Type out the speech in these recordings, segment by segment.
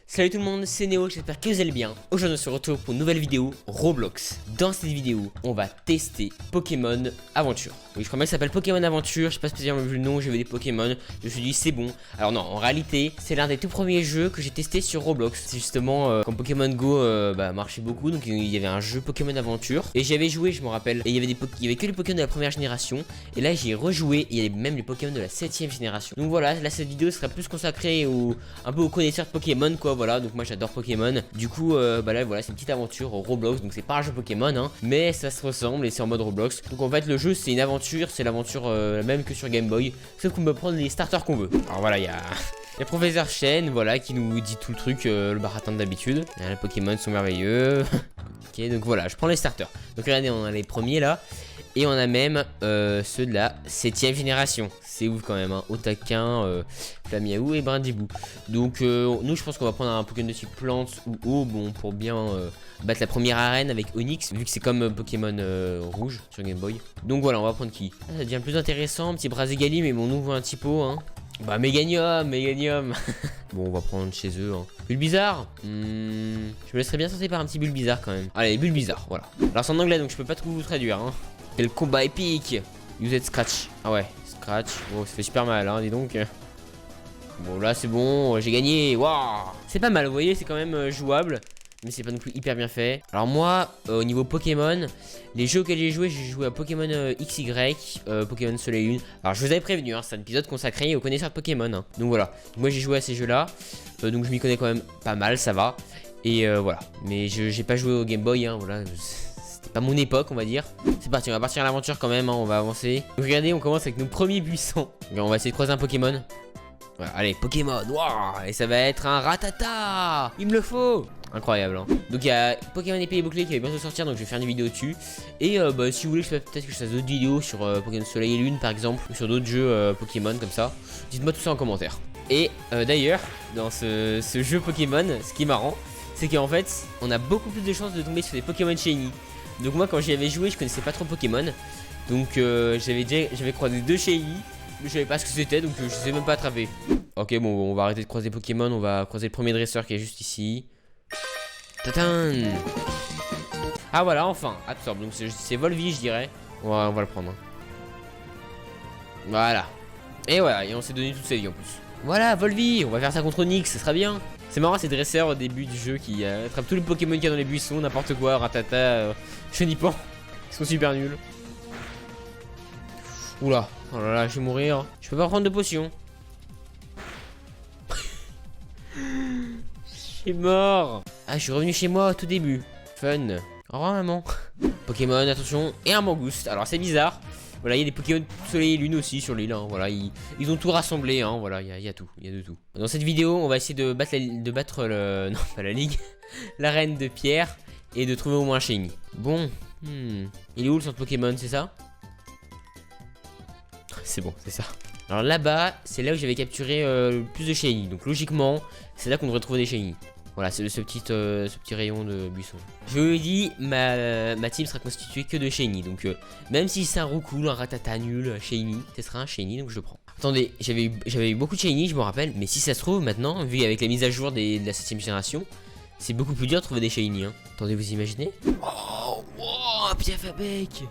Salut tout le monde, c'est Néo, j'espère que vous allez bien. Aujourd'hui on se retrouve pour une nouvelle vidéo Roblox. Dans cette vidéo, on va tester Pokémon Aventure. Oui, je crois bien que ça s'appelle Pokémon Aventure, je sais pas spécialement vu le nom, j'ai vu des Pokémon, je me suis dit c'est bon. Alors non, en réalité, c'est l'un des tout premiers jeux que j'ai testé sur Roblox. C'est justement quand Pokémon Go marchait beaucoup, donc il y avait un jeu Pokémon Aventure. Et j'y avais joué, je me rappelle, et il y avait que les Pokémon de la première génération. Et là j'y ai rejoué, et il y avait même les Pokémon de la 7ème génération. Donc voilà, là cette vidéo sera plus consacrée un peu aux connaisseurs de Pokémon quoi, voilà. Donc moi j'adore Pokémon. Du coup là voilà, c'est une petite aventure au Roblox. Donc c'est pas un jeu Pokémon hein, mais ça se ressemble et c'est en mode Roblox. Donc en fait le jeu c'est une aventure, c'est l'aventure la même que sur Game Boy, sauf qu'on peut prendre les starters qu'on veut. Alors voilà, il y a Professeur Chen, voilà, qui nous dit tout le truc, le baratin d'habitude. Les Pokémon sont merveilleux. Ok, donc voilà, je prends les starters. Donc regardez, on a les premiers là. Et on a même ceux de la 7ème génération. C'est ouf quand même, hein. Otaquin, Flamiaou et Brindibou. Donc nous je pense qu'on va prendre un Pokémon de type plante ou eau, bon, pour bien battre la première arène avec Onix, vu que c'est comme Pokémon rouge sur Game Boy. Donc voilà, on va prendre qui? Ça devient plus intéressant, petit Brazigali, mais bon, nous voit un petit pot, hein. Bah Méganium. Bon, on va prendre chez eux, hein. Bulbizarre, je me laisserais bien tenter par un petit Bulbizarre quand même. Allez, Bulbizarre, voilà. Alors c'est en anglais donc je peux pas tout vous traduire, hein. Quel combat épique. Use Scratch. Ah ouais, Scratch. Oh, ça fait super mal, hein, dis donc. Bon, là, c'est bon, j'ai gagné. Waouh. C'est pas mal, vous voyez, c'est quand même jouable. Mais c'est pas non plus hyper bien fait. Alors moi, au niveau Pokémon, les jeux auxquels j'ai joué à Pokémon XY, Pokémon Soleil et Lune. Alors je vous avais prévenu, hein, c'est un épisode consacré aux connaisseurs de Pokémon, hein. Donc voilà, moi j'ai joué à ces jeux-là. Donc je m'y connais quand même pas mal, ça va. Et voilà, mais j'ai pas joué au Game Boy, hein, voilà. C'était pas mon époque, on va dire. C'est parti, on va partir à l'aventure quand même, hein, on va avancer. Donc regardez, on commence avec nos premiers buissons. On va essayer de croiser un Pokémon. Voilà, allez, Pokémon, waouh. Et ça va être un Rattata. Il me le faut. Incroyable, hein. Donc il y a Pokémon épée et bouclier qui va bientôt sortir, donc je vais faire une vidéo dessus. Et si vous voulez, peut-être que je fasse d'autres vidéos sur Pokémon Soleil et Lune par exemple, ou sur d'autres jeux Pokémon comme ça. Dites-moi tout ça en commentaire. Et d'ailleurs, dans ce jeu Pokémon, ce qui est marrant, c'est qu'en fait, on a beaucoup plus de chances de tomber sur des Pokémon Shiny. Donc moi, quand j'y avais joué, je connaissais pas trop Pokémon. Donc j'avais croisé deux Shiny, mais je savais pas ce que c'était, donc je sais même pas attraper. Ok, bon, on va arrêter de croiser Pokémon, on va croiser le premier dresseur qui est juste ici. Tatan. Ah voilà, enfin, absorbe. Donc c'est Volvi, je dirais. On va le prendre, hein. Voilà. Et voilà, et on s'est donné toute sa vie en plus. Voilà, Volvi, on va faire ça contre Onix, ça sera bien. C'est marrant ces dresseurs au début du jeu qui attrapent tous les Pokémon qu'il y a dans les buissons, n'importe quoi, Rattata, Chenipan. Ils sont super nuls. Oula, oh là là, je vais mourir. Je peux pas prendre de potion. Je suis mort. Ah, je suis revenu chez moi au tout début. Fun. Au revoir maman. Pokémon, attention. Et un Mangouste. Alors c'est bizarre. Voilà, il y a des Pokémon Soleil et Lune aussi sur l'île, hein. Voilà, ils ont tout rassemblé, hein. Voilà, il y a tout, il y a de tout. Dans cette vidéo, on va essayer de battre le... Non, pas la ligue. La reine de pierre. Et de trouver au moins un Shiny. Bon. Il est où le centre Pokémon, c'est ça? C'est bon, c'est ça. Alors là-bas, c'est là où j'avais capturé le plus de Shiny. Donc logiquement, c'est là qu'on devrait trouver des Shiny. Voilà, c'est ce petit rayon de buisson. Je vous l'ai dit, ma team sera constituée que de Shiny. Donc même si c'est un Roucoule, un Rattata nul, Shiny, ce sera un Shiny, donc je le prends. Attendez, j'avais eu beaucoup de Shiny, je me rappelle. Mais si ça se trouve maintenant, vu avec la mise à jour de la 7ème génération, c'est beaucoup plus dur de trouver des Shiny, hein. Attendez, vous imaginez? Oh, wow, un petit Alphabec.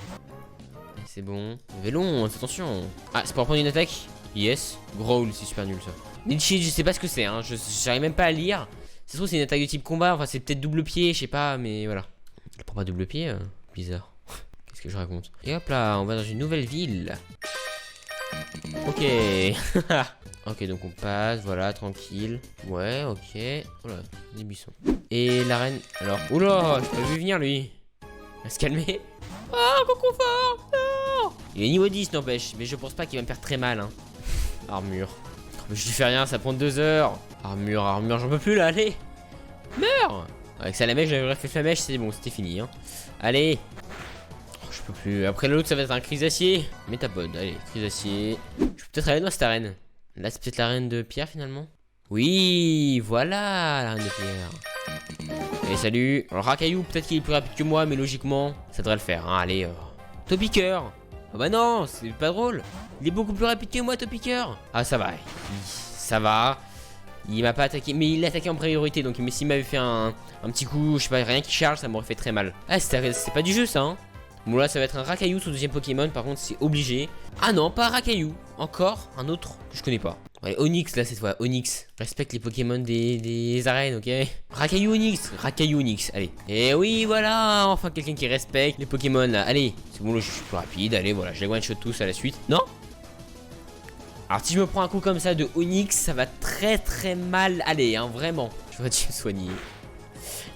C'est bon. Vélon, attention. Ah, c'est pour prendre une attaque? Yes. Growl, c'est super nul ça. Litchi, je sais pas ce que c'est, hein. J'arrive même pas à lire. Ça se trouve, c'est une attaque de type combat. Enfin, c'est peut-être double pied, je sais pas, mais voilà. Elle prend pas double pied, bizarre. Qu'est-ce que je raconte? Et hop là, on va dans une nouvelle ville. Ok. Ok, donc on passe, voilà, tranquille. Ouais, ok. Oh là, des buissons. Et la reine. Alors, oula, je peux vu venir lui. Il va se calmer. Ah, confort. Non. Il est niveau 10, n'empêche. Mais je pense pas qu'il va me faire très mal, hein. Armure. Je lui fais rien, ça prend 2 heures. Armure, j'en peux plus là, allez. Meurs. Avec ça, la mèche, j'avais fait la mèche, c'est bon, c'était fini, hein. Allez. Oh, je peux plus. Après l'autre, ça va être un Crisacier. Métapode, allez, Crisacier. Je peux peut-être aller dans cette arène. Là, c'est peut-être la reine de pierre finalement. Oui, voilà la reine de pierre. Allez, salut. Alors, Racaillou, peut-être qu'il est plus rapide que moi, mais logiquement, ça devrait le faire, hein. Allez, Topiqueur. Ah bah non, c'est pas drôle. Il est beaucoup plus rapide que moi, Topiqueur. Ah, ça va. Ça va. Il m'a pas attaqué, mais il l'a attaqué en priorité. Donc s'il m'avait fait un petit coup, je sais pas, rien qui charge, ça m'aurait fait très mal. Ah, c'est pas du jeu ça, hein. Bon là ça va être un Rakaillou sur le deuxième Pokémon, par contre c'est obligé. Ah non, pas un Rakaillou, encore un autre que je connais pas. Ouais, Onix là cette fois, Onix. Respecte les Pokémon des arènes, ok. Rakaillou Onix, allez. Et oui voilà, enfin quelqu'un qui respecte les Pokémon là. Allez, c'est bon là je suis plus rapide, allez voilà, je les one shot tous à la suite. Non. Alors si je me prends un coup comme ça de Onix, ça va très mal aller, hein, vraiment. Je vais te soigner.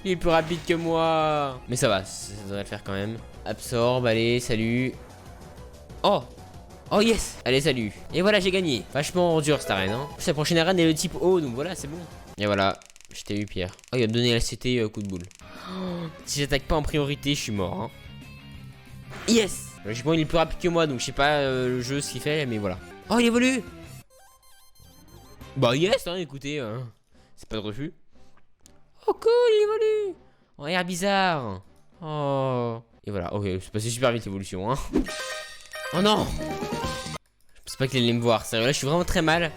Il est plus rapide que moi. Mais ça va, ça devrait le faire quand même. Absorbe, allez, salut. Oh. Oh yes. Allez, salut. Et voilà, j'ai gagné. Vachement dur cette arène, hein. La prochaine arène est le type O, donc voilà, c'est bon. Et voilà, je t'ai eu, Pierre. Oh, il va me donner LCT coup de boule. Oh, si j'attaque pas en priorité, je suis mort, hein. Yes. Logiquement, il est plus rapide que moi, donc je sais pas le jeu ce qu'il fait, mais voilà. Oh, il évolue. Bah yes, hein, écoutez, c'est pas de refus. Oh cool, il évolue. Oh, air bizarre. Oh. Et voilà, ok, c'est passé super vite l'évolution, hein. Oh non. Je pensais pas qu'il allait me voir, sérieux, là je suis vraiment très mal.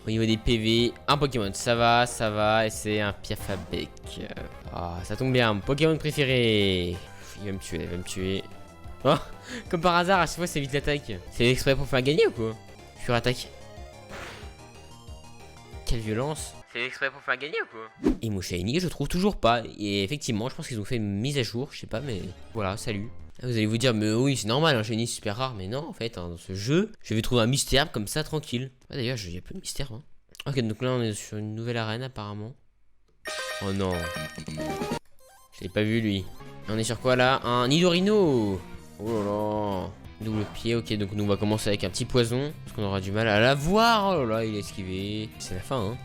Au niveau des PV, un Pokémon, ça va, et c'est un Piafabec. Ah, ça tombe bien, mon Pokémon préféré. Il va me tuer, Oh, comme par hasard, à chaque fois c'est vite l'attaque. C'est exprès pour faire gagner ou quoi? Attaque. Quelle violence. C'est exprès pour faire gagner ou quoi? Et mon Shiny, je trouve toujours pas. Et effectivement, je pense qu'ils ont fait une mise à jour, je sais pas, mais voilà, salut. Vous allez vous dire, mais oui, c'est normal, un Shiny super rare. Mais non, en fait, hein, dans ce jeu, je vais trouver un mystère comme ça, tranquille. Ah, d'ailleurs, il y a peu de mystère. Hein. Ok, donc là, on est sur une nouvelle arène, apparemment. Oh non. Je l'ai pas vu, lui. On est sur quoi là? Un Nidorino. Oh là là. Double pied, ok, donc nous on va commencer avec un petit poison. Parce qu'on aura du mal à la voir. Oh là là, il a esquivé. C'est la fin, hein.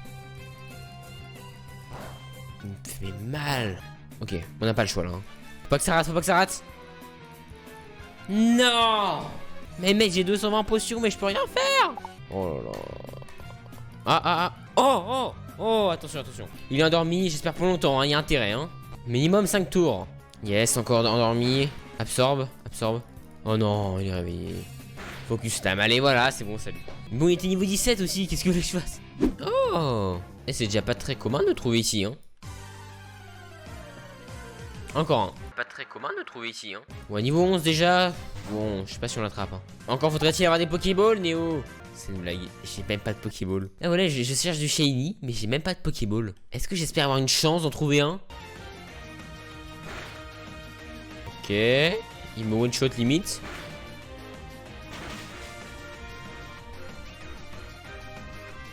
Il me fait mal. Ok, on n'a pas le choix là. Hein. Faut pas que ça rate, Non. Mais mec, j'ai 220 potions, mais je peux rien faire. Oh là là. Oh, attention. Il est endormi, j'espère pour longtemps, hein. Il y a intérêt, hein. Minimum 5 tours. Yes, encore endormi. Absorbe. Oh non, il est réveillé. Focus time, allez voilà, c'est bon, salut. Bon, il était niveau 17 aussi, qu'est-ce que vous voulez que je fasse? Oh. Et c'est déjà pas très commun de le trouver ici, hein. Encore un. Pas très commun de le trouver ici, hein. Ouais, niveau 11 déjà. Bon, je sais pas si on l'attrape, hein. Encore faudrait-il avoir des Pokéballs, Néo? C'est une blague, j'ai même pas de Pokéball. Ah voilà, je cherche du Shiny, mais j'ai même pas de Pokéball. Est-ce que j'espère avoir une chance d'en trouver un? Ok. Il me one-shot limite.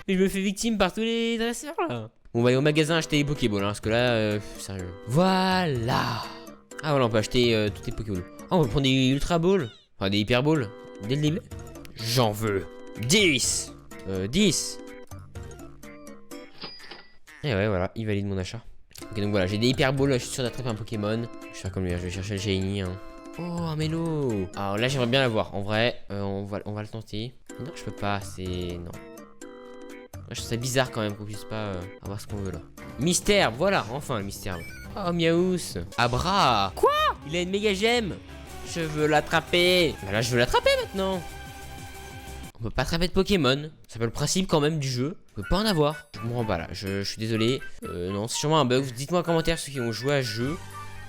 Mais je me fais victime par tous les dresseurs là. Bon, on va aller au magasin acheter des Pokéballs, hein, parce que là, sérieux. Voilà. Ah voilà, on peut acheter toutes les Pokéballs. Ah, on va prendre des Ultra Balls. Enfin, des Hyper Balls. Dès le début. J'en veux 10. 10. Et ouais, voilà, il valide mon achat. Ok, donc voilà, j'ai des Hyper Balls, je suis sûr d'attraper un Pokémon. Je vais faire comme lui, je vais chercher le Shiny, hein. Oh, un Mélo. Alors là, j'aimerais bien l'avoir. En vrai, on va le tenter. Non, je peux pas, c'est... Non. Je trouve ça bizarre quand même qu'on puisse pas avoir ce qu'on veut là. Mystère, voilà, enfin le mystère. Oh, Miaous. Abra. Quoi? Il a une méga gemme. Je veux l'attraper. Bah là, je veux l'attraper maintenant. On peut pas attraper de Pokémon. C'est pas le principe quand même du jeu. On peut pas en avoir. Je me rends pas là, je suis désolé. Non, c'est sûrement un bug. Dites-moi en commentaire ceux qui ont joué à ce jeu.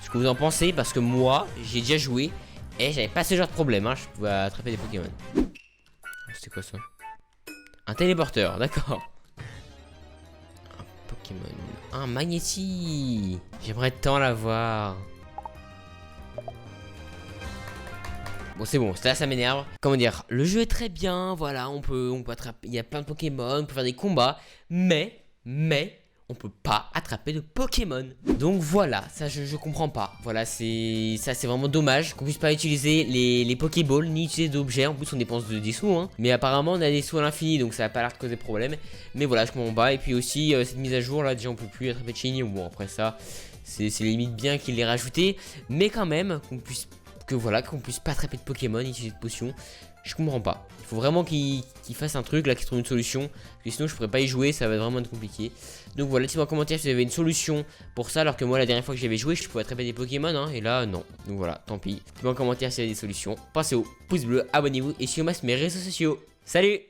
Ce que vous en pensez, parce que moi, j'ai déjà joué et j'avais pas ce genre de problème, hein. Je pouvais attraper des Pokémon. C'était quoi ça? Un téléporteur, d'accord. Un Pokémon. Un Magnéti. J'aimerais tant l'avoir. Bon, c'est bon, là ça m'énerve. Comment dire, le jeu est très bien, voilà, on peut attraper, il y a plein de Pokémon, on peut faire des combats, mais on peut pas attraper de Pokémon. Donc voilà, ça je comprends pas. Voilà, c'est vraiment dommage qu'on puisse pas utiliser les Pokéballs ni utiliser d'objets. En plus on dépense des sous, hein. Mais apparemment on a des sous à l'infini, donc ça a pas l'air de causer problème. Mais voilà, je comprends pas. Et puis aussi cette mise à jour là, déjà on peut plus attraper de Shiny. Bon après ça, c'est limite bien qu'il l'ait rajouté, mais quand même qu'on puisse pas attraper de Pokémon, utiliser de potions. Je comprends pas. Il faut vraiment qu'il fasse un truc là, qu'il trouve une solution. Parce que sinon je pourrais pas y jouer, ça va vraiment être compliqué. Donc voilà, dites-moi en commentaire si vous avez une solution pour ça. Alors que moi la dernière fois que j'avais joué, je pouvais attraper des Pokémon, hein, et là non. Donc voilà, tant pis. Dites-moi en commentaire si vous avez des solutions. Passez au pouce bleu, abonnez-vous et suivez-moi sur mes réseaux sociaux. Salut!